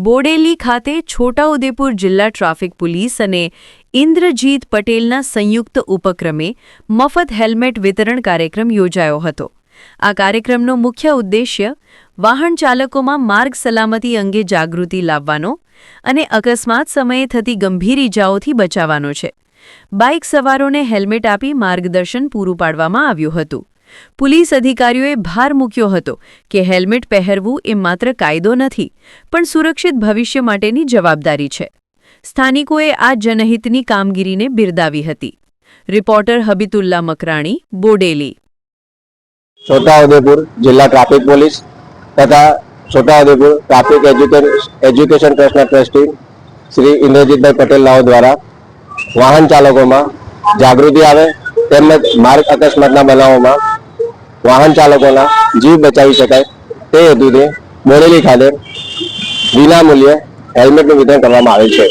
બોડેલી ખાતે છોટાઉદેપુર જિલ્લા traffic police અને ઇન્દ્રજીત પટેલના સંયુક્ત ઉપક્રમે મફત હેલ્મેટ વિતરણ કાર્યક્રમ યોજાયો હતો। આ કાર્યક્રમનો મુખ્ય ઉદ્દેશ્ય વાહન ચાલકોમાં માર્ગ સલામતી અંગે જાગૃતિ લાવવાનો અને અકસ્માત સમયે થતી ગંભીર ઇજાઓથી બચાવવાનો છે। બાઇક સવારોને હેલ્મેટ આપી માર્ગદર્શન પૂરું પાડવામાં આવ્યું હતું। પોલીસ અધિકારીઓએ ભાર મૂક્યો હતો કે હેલ્મેટ પહેરવું એ માત્ર કાયદો નથી, પણ સુરક્ષિત ભવિષ્ય માટેની જવાબદારી છે। સ્થાનિકોએ આ જનહિતની કામગીરીને બિરદાવી હતી। રિપોર્ટર હબીતુલ્લા મકરાણી, બોડેલી। छोटाउदेपुर जिला ट्राफिक पुलिस तथा छोटाउदेपुर ट्राफिक एज्युकेशन ट्रस्टना ट्रस्टी श्री इंद्रजीत भाई पटेल नाओ द्वारा वाहन चालकों में जागृति आवे तेमज मार्ग अकस्मातना बनावोमां वाहन चालकों जीव बचावी शकाय ते हेतुथी बोडेली खाते विनामूल्ये हेल्मेटनुं वितरण करवामां आवेल छे।